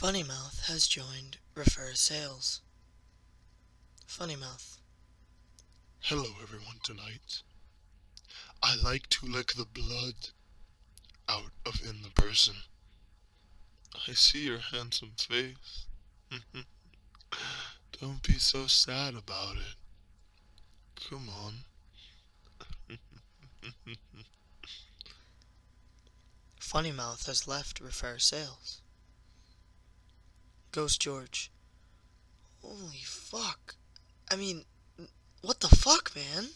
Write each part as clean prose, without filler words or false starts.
Funnymouth has joined Refer Sales. Funnymouth. Hello everyone tonight. I like to lick the blood out of in the person. I see your handsome face. Don't be so sad about it. Come on. Funnymouth has left Refer Sales. Ghost George. Holy fuck. I mean, what the fuck, man?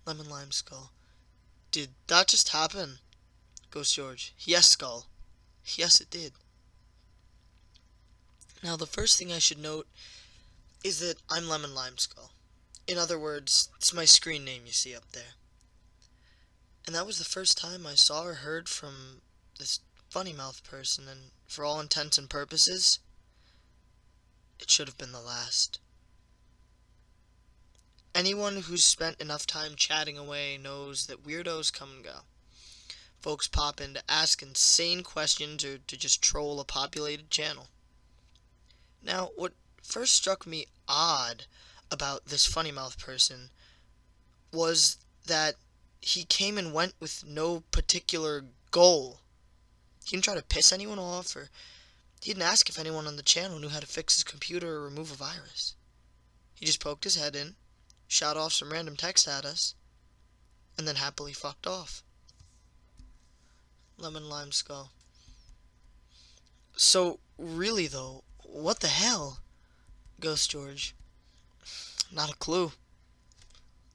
Lemon Lime Skull. Did that just happen? Ghost George. Yes, Skull. Yes, it did. Now, the first thing I should note is that I'm Lemon Lime Skull. In other words, it's my screen name you see up there. And that was the first time I saw or heard from this Funnymouth person, and for all intents and purposes, it should have been the last. Anyone who's spent enough time chatting away knows that weirdos come and go. Folks pop in to ask insane questions or to just troll a populated channel. Now, what first struck me odd about this Funnymouth person was that he came and went with no particular goal. He didn't try to piss anyone off, or he didn't ask if anyone on the channel knew how to fix his computer or remove a virus. He just poked his head in, shot off some random text at us, and then happily fucked off. Lemon Lime Skull. So, really though, what the hell? Ghost George. Not a clue.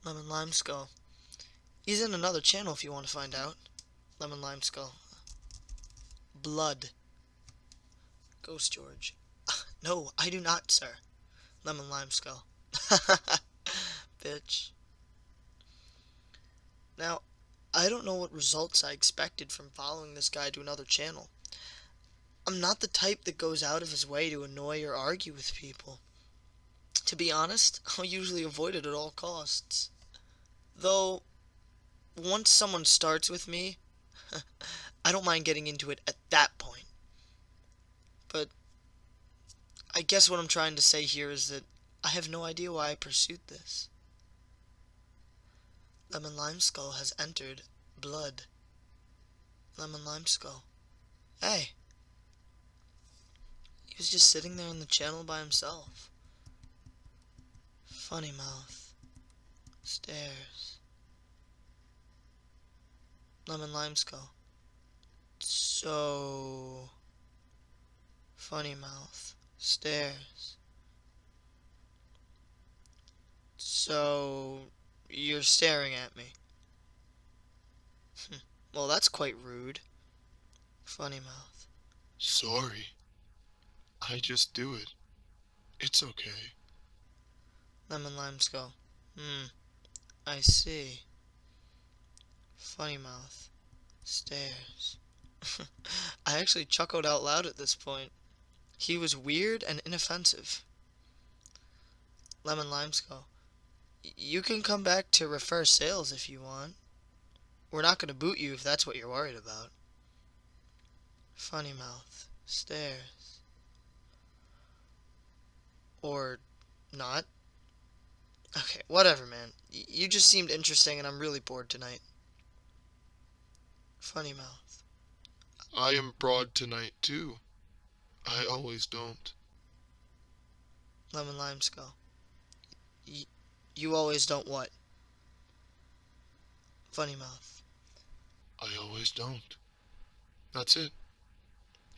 Lemon Lime Skull. He's in another channel if you want to find out. Lemon Lime Skull. Blood. Ghost George. No, I do not, sir. Lemon Lime Skull. Bitch. Now, I don't know what results I expected from following this guy to another channel. I'm not the type that goes out of his way to annoy or argue with people. To be honest, I'll usually avoid it at all costs. Though, once someone starts with me, I don't mind getting into it at that point. But I guess what I'm trying to say here is that I have no idea why I pursued this. Lemon Lime Skull has entered Blood. Lemon Lime Skull. Hey. He was just sitting there in the channel by himself. Funnymouth. Stairs. Lemon Lime Skull. So... Funnymouth. Stairs. So... You're staring at me. Well, that's quite rude. Funnymouth. Sorry. I just do it. It's okay. Lemon Lime Skull. I see. Funnymouth. Stairs. I actually chuckled out loud at this point. He was weird and inoffensive. Lemon Lime Skull. You can come back to Refer Sales if you want. We're not going to boot you if that's what you're worried about. Funnymouth. Stairs. Or not. Okay, whatever, man. You just seemed interesting and I'm really bored tonight. Funnymouth. I am broad tonight too. I always don't. Lemon Lime Skull. You always don't what? Funnymouth. I always don't. That's it.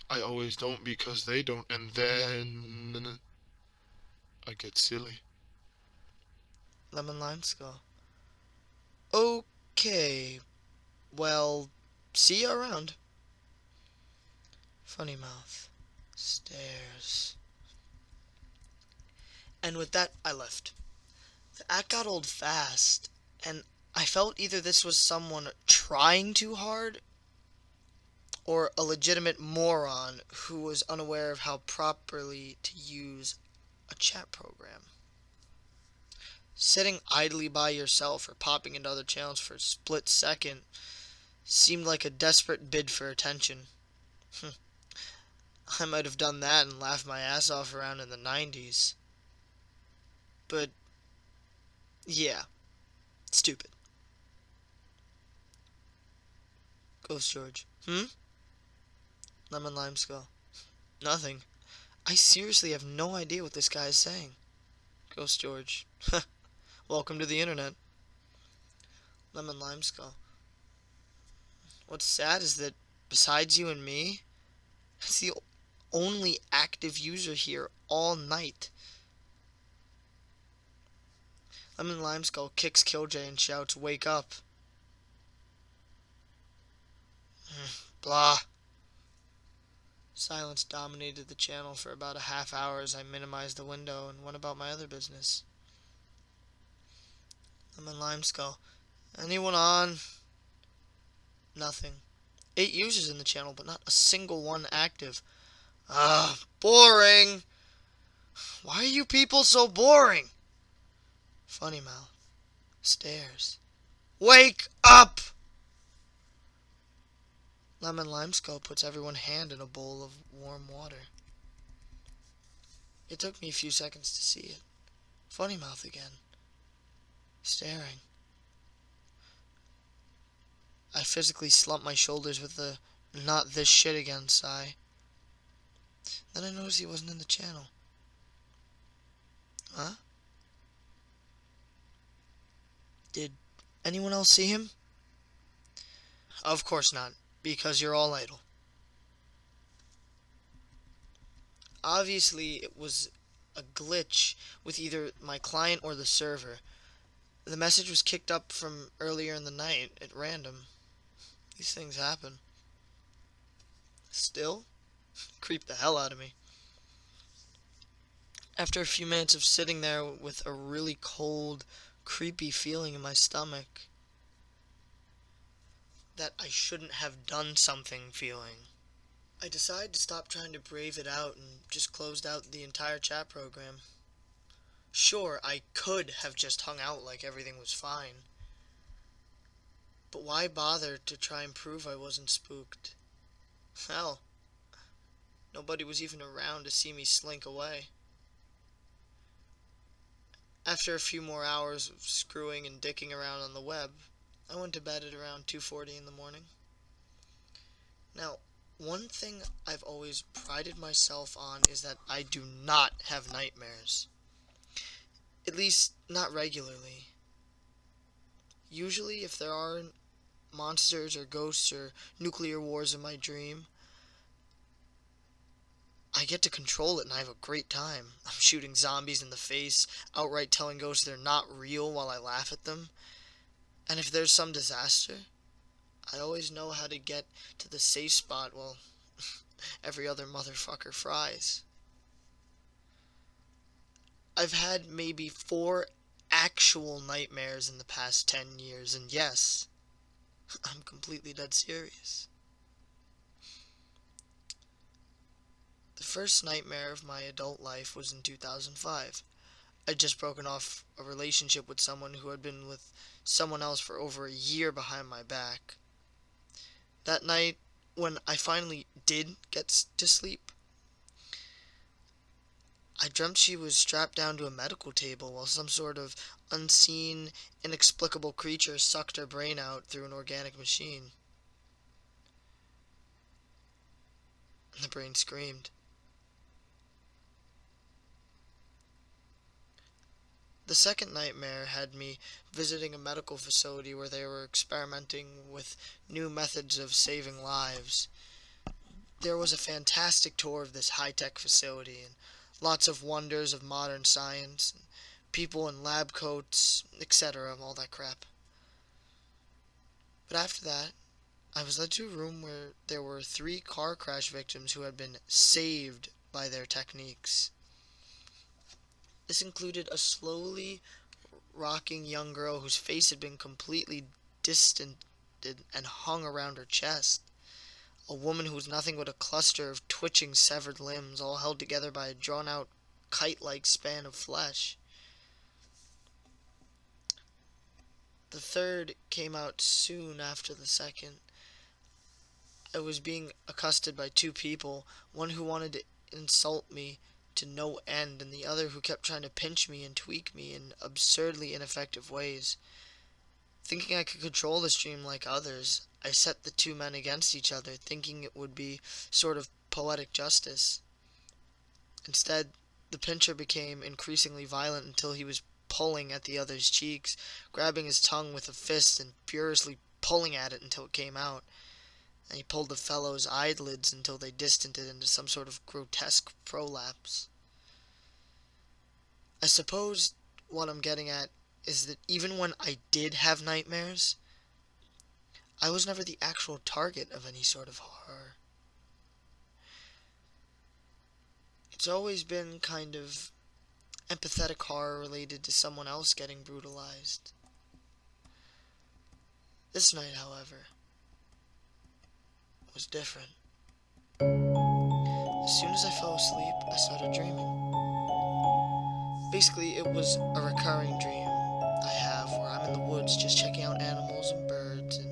I always don't because they don't, and then I get silly. Lemon Lime Skull. Okay. Well, see you around. Funnymouth. Stairs. And with that, I left. The act got old fast, and I felt either this was someone trying too hard, or a legitimate moron who was unaware of how properly to use a chat program. Sitting idly by yourself or popping into other channels for a split second seemed like a desperate bid for attention. I might have done that and laughed my ass off around in the 90s. But, yeah, stupid. Ghost George. Lemon Lime Skull. Nothing. I seriously have no idea what this guy is saying. Ghost George. Welcome to the internet. Lemon Lime Skull. What's sad is that besides you and me, it's the only active user here all night. Lemon Lime Skull kicks Killjoy and shouts, "Wake up." Blah. Silence dominated the channel for about a half hour as I minimized the window and went about my other business. Lemon Lime Skull. Anyone on? Nothing. 8 users in the channel, but not a single one active. Boring. Why are you people so boring? Funnymouth. Stairs. Wake up! Lemon Lime Skull puts everyone's hand in a bowl of warm water. It took me a few seconds to see it. Funnymouth again. Staring. I physically slumped my shoulders with the "not this shit again" sigh. Then I noticed he wasn't in the channel. Huh? Did anyone else see him? Of course not, because you're all idle. Obviously, it was a glitch with either my client or the server. The message was kicked up from earlier in the night at random. These things happen. Still, creep the hell out of me. After a few minutes of sitting there with a really cold, creepy feeling in my stomach, that I shouldn't have done something feeling, I decided to stop trying to brave it out and just closed out the entire chat program. Sure, I could have just hung out like everything was fine. But why bother to try and prove I wasn't spooked? Hell, nobody was even around to see me slink away. After a few more hours of screwing and dicking around on the web, I went to bed at around 2:40 in the morning. Now, one thing I've always prided myself on is that I do not have nightmares. At least, not regularly. Usually, if there are monsters or ghosts or nuclear wars in my dream, I get to control it and I have a great time. I'm shooting zombies in the face, outright telling ghosts they're not real while I laugh at them. And if there's some disaster, I always know how to get to the safe spot while every other motherfucker fries. I've had maybe 4 actual nightmares in the past 10 years, and yes, I'm completely dead serious. The first nightmare of my adult life was in 2005. I'd just broken off a relationship with someone who had been with someone else for over a year behind my back. That night, when I finally did get to sleep, I dreamt she was strapped down to a medical table while some sort of unseen, inexplicable creature sucked her brain out through an organic machine. And the brain screamed. The second nightmare had me visiting a medical facility where they were experimenting with new methods of saving lives. There was a fantastic tour of this high-tech facility and lots of wonders of modern science, and people in lab coats, etc., all that crap. But after that, I was led to a room where there were 3 car crash victims who had been saved by their techniques. This included a slowly rocking young girl whose face had been completely distended and hung around her chest. A woman who was nothing but a cluster of twitching severed limbs, all held together by a drawn-out kite-like span of flesh. The third came out soon after the second. I was being accosted by two people, one who wanted to insult me to no end, and the other who kept trying to pinch me and tweak me in absurdly ineffective ways. Thinking I could control the stream like others, I set the two men against each other, thinking it would be sort of poetic justice. Instead, the pincher became increasingly violent until he was pulling at the other's cheeks, grabbing his tongue with a fist and furiously pulling at it until it came out. And he pulled the fellow's eyelids until they distented into some sort of grotesque prolapse. I suppose what I'm getting at is that even when I did have nightmares, I was never the actual target of any sort of horror. It's always been kind of empathetic horror related to someone else getting brutalized. This night, however, was different. As soon as I fell asleep, I started dreaming. Basically, it was a recurring dream I have where I'm in the woods just checking out animals and birds and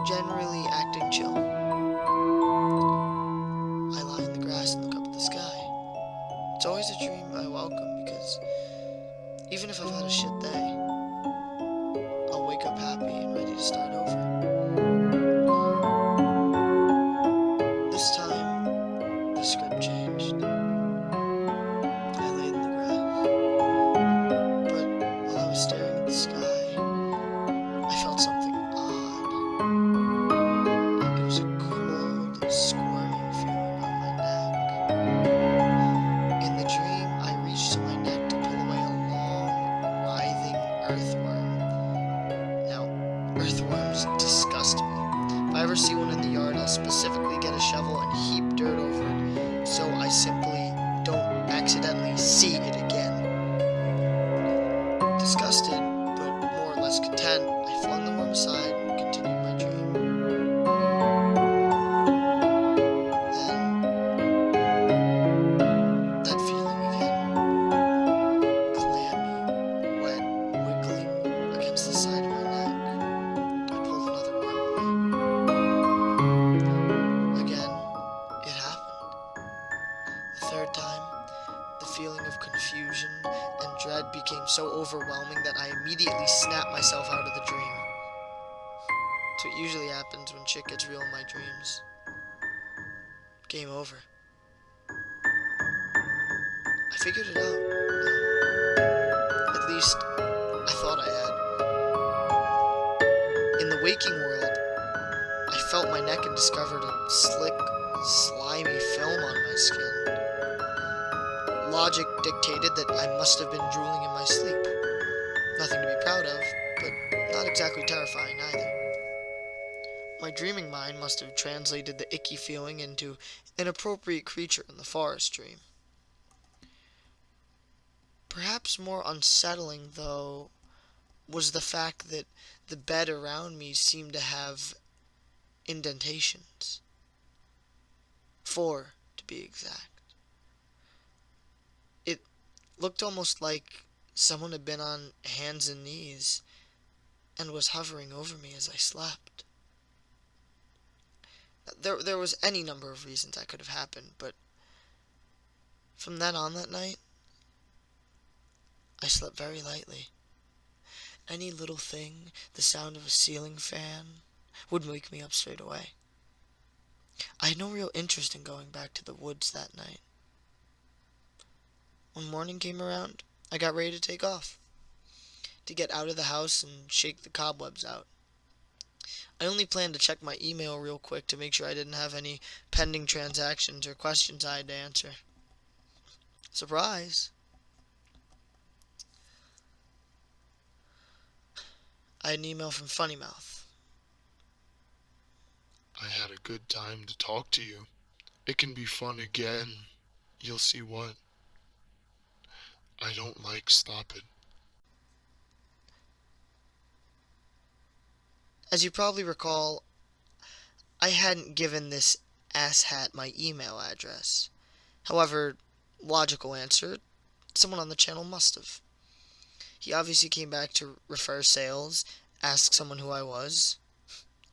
generally acting chill. I lie in the grass and look up at the sky. It's always a dream I welcome because even if I've had a shit day, I'll wake up happy and ready to start over. This time, the script changed. I laid in the grass, but while I was staring at the sky, I felt something odd. It was a cold, squirming feeling on my neck. In the dream, I reached to my neck to pull away a long, writhing earthworm. Now, earthworms disgust me. If I ever see one in the yard, I'll specifically get a shovel and heap dirt over it, so I simply don't accidentally see it again. Disgusted, but more or less content, I flung the worm aside and continued my dream. Then, that feeling again. Clammy, wet, wiggling against the side of my neck. I pulled another worm away. Again, it happened. The third time, the feeling of confusion and dread became so overwhelming that I immediately snapped myself out of the dream. It's what usually happens when shit gets real in my dreams. Game over. I figured it out. At least, I thought I had. In the waking world, I felt my neck and discovered a slick, slimy film on my skin. Logic dictated that I must have been drooling in my sleep. Nothing to be proud of, but not exactly terrifying either. My dreaming mind must have translated the icky feeling into an appropriate creature in the forest dream. Perhaps more unsettling, though, was the fact that the bed around me seemed to have indentations. 4, to be exact. It looked almost like someone had been on hands and knees and was hovering over me as I slept. There was any number of reasons that could have happened, but from then on that night, I slept very lightly. Any little thing, the sound of a ceiling fan, would wake me up straight away. I had no real interest in going back to the woods that night. When morning came around, I got ready to take off, to get out of the house and shake the cobwebs out. I only planned to check my email real quick to make sure I didn't have any pending transactions or questions I had to answer. Surprise! I had an email from Funnymouth. I had a good time to talk to you. It can be fun again. You'll see what. I don't like stop it. As you probably recall, I hadn't given this asshat my email address. However, logical answer, someone on the channel must have. He obviously came back to refer sales, ask someone who I was.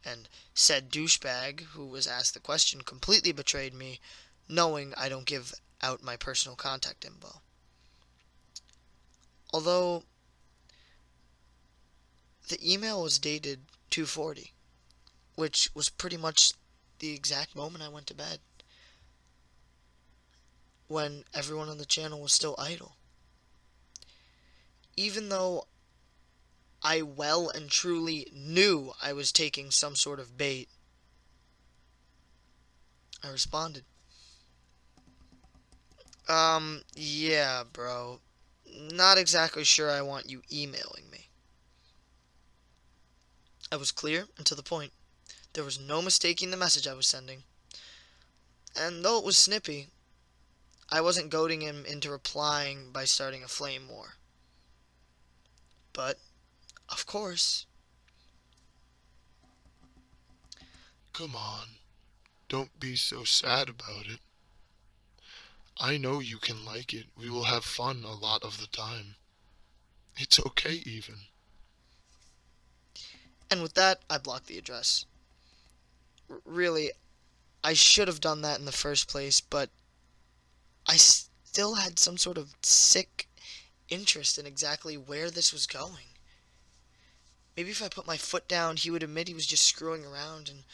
and said douchebag who was asked the question completely betrayed me, knowing I don't give out my personal contact info. Although the email was dated 2:40, which was pretty much the exact moment I went to bed, when everyone on the channel was still idle. Even though I well and truly knew I was taking some sort of bait, I responded. Yeah, bro. Not exactly sure I want you emailing me. I was clear and to the point. There was no mistaking the message I was sending. And though it was snippy, I wasn't goading him into replying by starting a flame war. But, of course. Come on, don't be so sad about it. I know you can like it. We will have fun a lot of the time. It's okay even. And with that, I blocked the address. Really, I should have done that in the first place, but I still had some sort of sick interest in exactly where this was going. Maybe if I put my foot down, he would admit he was just screwing around and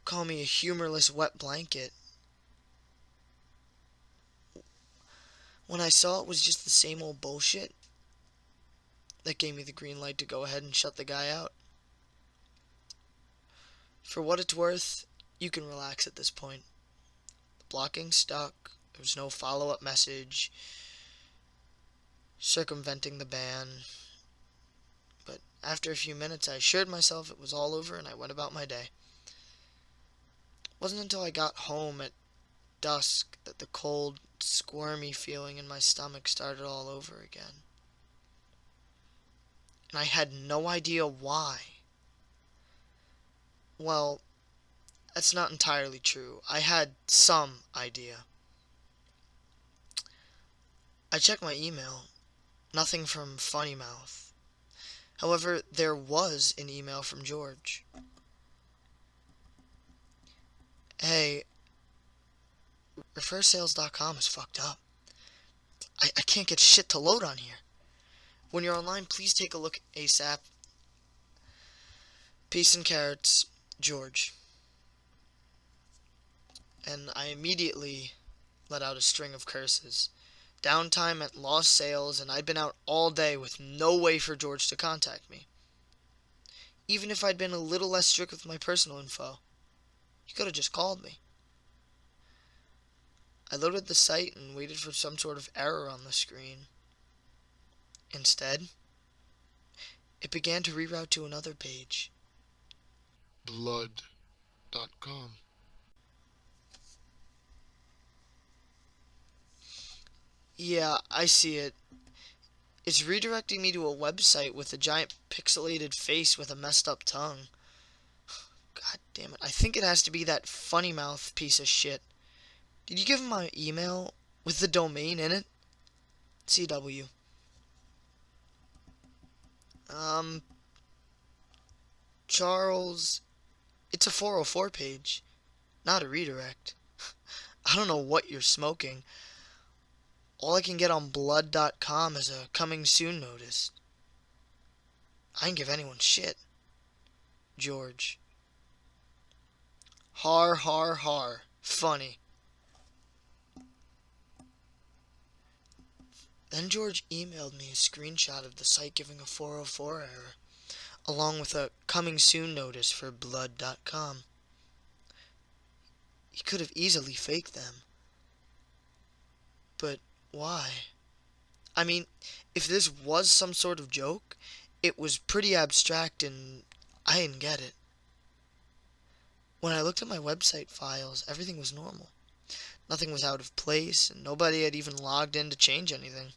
call me a humorless wet blanket. When I saw it was just the same old bullshit, that gave me the green light to go ahead and shut the guy out. For what it's worth, you can relax at this point. The blocking stuck. There was no follow-up message circumventing the ban. But after a few minutes, I assured myself it was all over and I went about my day. It wasn't until I got home at dusk that the cold, squirmy feeling in my stomach started all over again. And I had no idea why. Well, that's not entirely true. I had some idea. I checked my email. Nothing from Funnymouth. However, there was an email from George. Hey, refersales.com is fucked up. I can't get shit to load on here. When you're online, please take a look ASAP. Peace and carrots, George. And I immediately let out a string of curses. Downtime meant lost sales, and I'd been out all day with no way for George to contact me. Even if I'd been a little less strict with my personal info, he could have just called me. I loaded the site and waited for some sort of error on the screen. Instead, it began to reroute to another page. Blood.com. Yeah, I see it. It's redirecting me to a website with a giant pixelated face with a messed up tongue. God damn it. I think it has to be that Funnymouth piece of shit. Did you give him my email with the domain in it? CW. Charles, it's a 404 page, not a redirect. I don't know what you're smoking. All I can get on blood.com is a coming soon notice. I didn't give anyone shit. George. Har har har. Funny. Then George emailed me a screenshot of the site giving a 404 error, along with a coming soon notice for blood.com. He could have easily faked them. But why? I mean, if this was some sort of joke, it was pretty abstract and I didn't get it. When I looked at my website files, everything was normal. Nothing was out of place, and nobody had even logged in to change anything.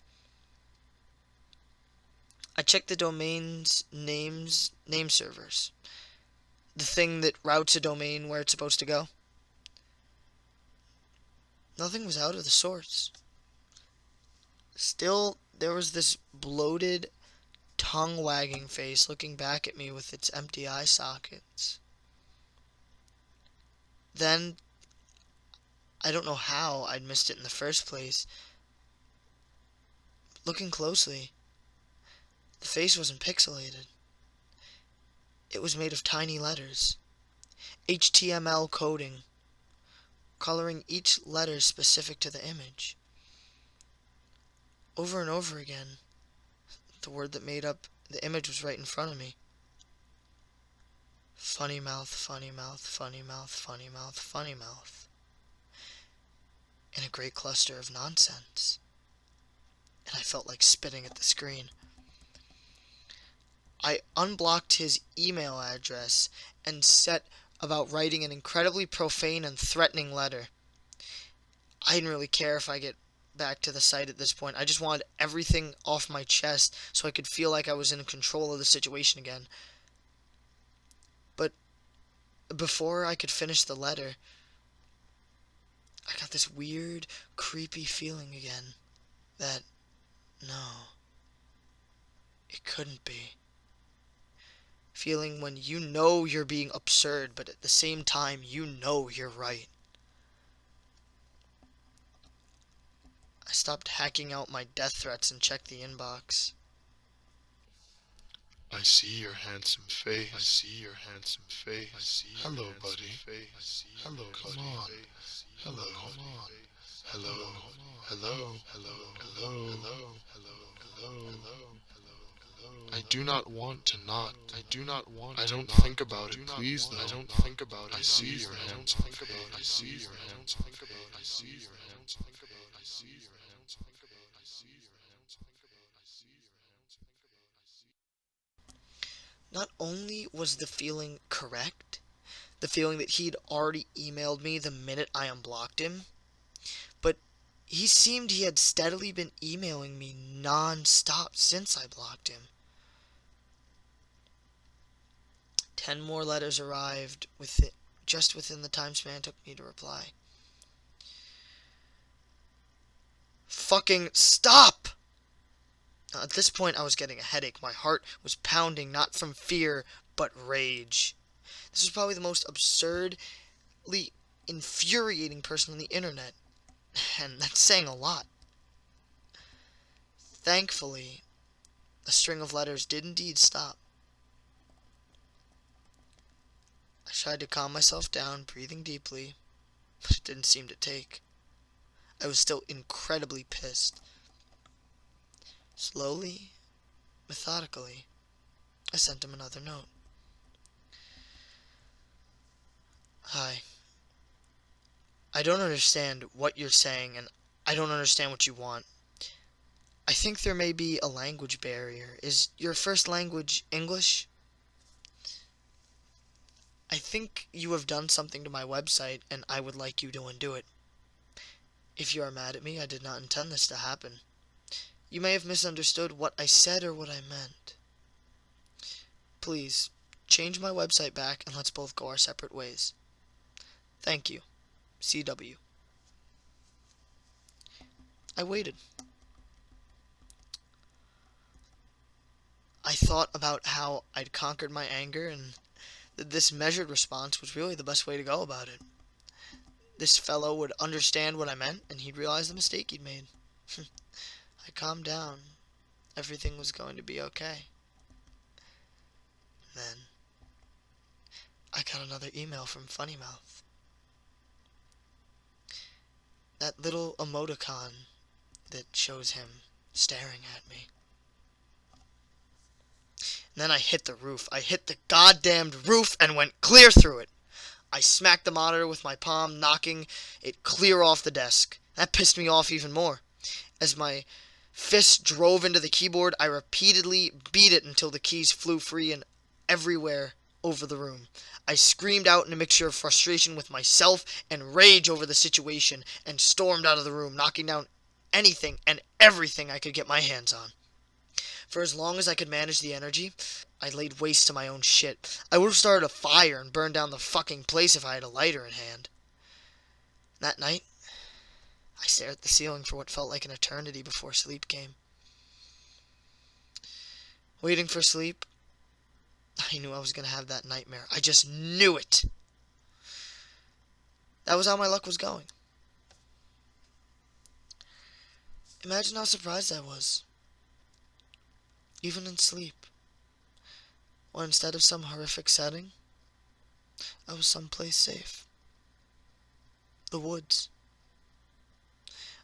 I checked the domain's name servers. The thing that routes a domain where it's supposed to go. Nothing was out of the sorts. Still, there was this bloated, tongue-wagging face looking back at me with its empty eye sockets. then, I don't know how I'd missed it in the first place. Looking closely, the face wasn't pixelated. It was made of tiny letters. HTML coding, coloring each letter specific to the image. Over and over again, the word that made up the image was right in front of me. Funny mouth, funny mouth, funny mouth, funny mouth, funny mouth. In a great cluster of nonsense. And I felt like spitting at the screen. I unblocked his email address and set about writing an incredibly profane and threatening letter. I didn't really care if I get back to the site at this point. I just wanted everything off my chest so I could feel like I was in control of the situation again. But before I could finish the letter, I got this weird, creepy feeling again that, no, it couldn't be. Feeling when you know you're being absurd, but at the same time, you know you're right. I stopped hacking out my death threats and checked the inbox. I see your handsome face. I see your handsome face. I see. Hello, buddy. Hello, come on. Hello, come on. Hello, hello, hello, hello, hello, hello, hello. I do not want to not. I do not want. I don't think about it, please. Though. I don't think about it. I see your handsome face. I see your handsome face. I see your handsome face. I see your handsome face. I see your handsome face. I see your handsome face. Not only was the feeling correct, the feeling that he'd already emailed me the minute I unblocked him, but he seemed he had steadily been emailing me non-stop since I blocked him. 10 more letters arrived just within the time span it took me to reply. Fucking stop! Now, at this point, I was getting a headache. My heart was pounding, not from fear, but rage. This was probably the most absurdly infuriating person on the internet. And that's saying a lot. Thankfully, the string of letters did indeed stop. I tried to calm myself down, breathing deeply, but it didn't seem to take. I was still incredibly pissed. Slowly, methodically, I sent him another note. Hi. I don't understand what you're saying, and I don't understand what you want. I think there may be a language barrier. Is your first language English? I think you have done something to my website, and I would like you to undo it. If you are mad at me, I did not intend this to happen. You may have misunderstood what I said or what I meant. Please, change my website back, and let's both go our separate ways. Thank you. CW. I waited. I thought about how I'd conquered my anger, and that this measured response was really the best way to go about it. This fellow would understand what I meant, and he'd realize the mistake he'd made. I calmed down. Everything was going to be okay. Then, I got another email from Funnymouth. That little emoticon that shows him staring at me. And then I hit the roof. I hit the goddamned roof and went clear through it. I smacked the monitor with my palm, knocking it clear off the desk. That pissed me off even more. As my fist drove into the keyboard, I repeatedly beat it until the keys flew free and everywhere over the room. I screamed out in a mixture of frustration with myself and rage over the situation and stormed out of the room, knocking down anything and everything I could get my hands on. For as long as I could manage the energy, I laid waste to my own shit. I would have started a fire and burned down the fucking place if I had a lighter in hand. That night, I stared at the ceiling for what felt like an eternity before sleep came. Waiting for sleep, I knew I was going to have that nightmare. I just knew it. That was how my luck was going. Imagine how surprised I was, even in sleep, when instead of some horrific setting, I was someplace safe. The woods.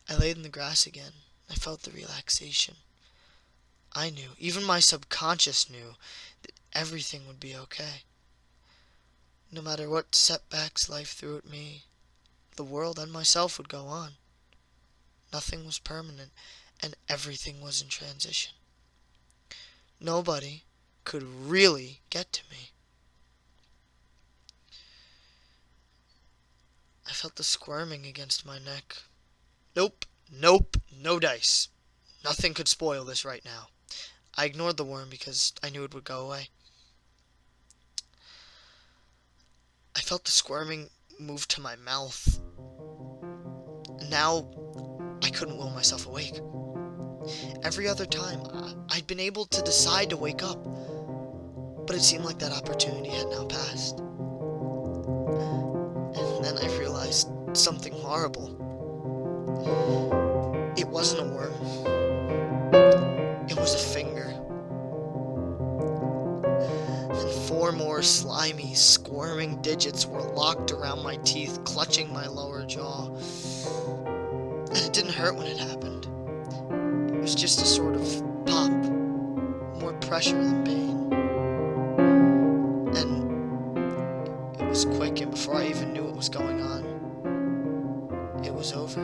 I laid in the grass again. I felt the relaxation. I knew, even my subconscious knew, that everything would be okay. No matter what setbacks life threw at me, the world and myself would go on. Nothing was permanent, and everything was in transition. Nobody could really get to me. I felt the squirming against my neck. Nope, no dice. Nothing could spoil this right now. I ignored the worm because I knew it would go away. I felt the squirming move to my mouth. Now, I couldn't will myself awake. Every other time, I'd been able to decide to wake up, but it seemed like that opportunity had now passed. And then I realized something horrible. It wasn't a worm. It was a finger. And 4 more slimy, squirming digits were locked around my teeth, clutching my lower jaw. And it didn't hurt when it happened. It was just a sort of pop, more pressure than pain. And it was quick, and before I even knew what was going on, it was over.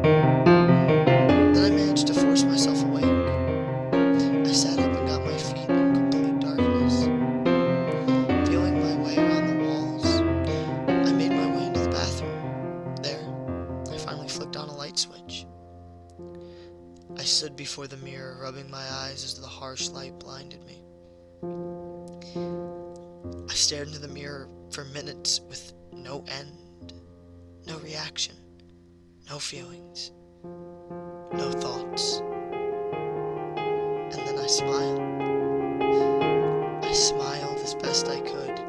Then I managed to force myself awake. I sat up and got my feet in complete darkness. Feeling my way around the walls, I made my way into the bathroom. There, I finally flicked on a light switch. I stood before the mirror, rubbing my eyes as the harsh light blinded me. I stared into the mirror for minutes with no end, no reaction, no feelings, no thoughts. And then I smiled. I smiled as best I could,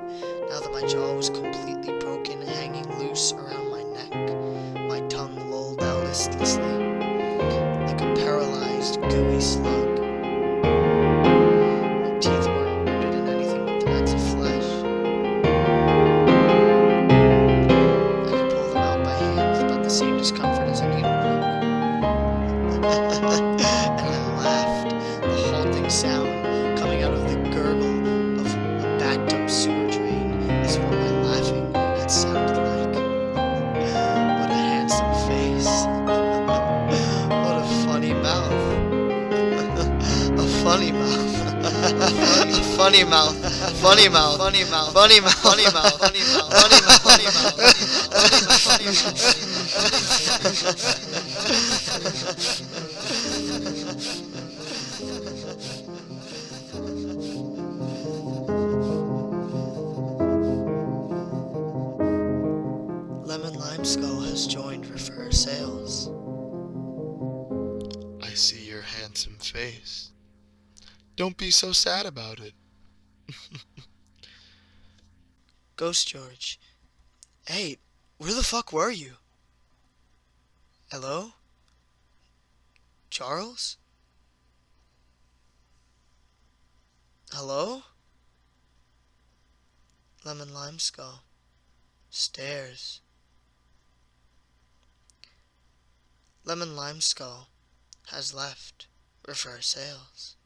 now that my jaw was completely broken, hanging loose around my neck. My tongue lolled out listlessly, like a paralyzed, gooey slug. My teeth weren't rooted in anything but threads of flesh. I could pull them out by hand with about the same discomfort as a needle prick. And I laughed, the halting sound coming out of the gurgle of a backed up sewer drain is what my laughing had sounded like. What a handsome face. What a funny mouth. A funny mouth. A funny mouth. Funny mouth. Funny mouth. Funny mouth. Funny mouth. Funny mouth. Funny mouth. Funny mouth. Funny Lemon Lime Skull has joined Refer Sales. I see your handsome face. Don't be so sad about it. Ghost George. Hey, where the fuck were you? Hello? Charles? Hello? Lemon Lime Skull. Stairs. Lemon Lime Skull has left Refer Sales.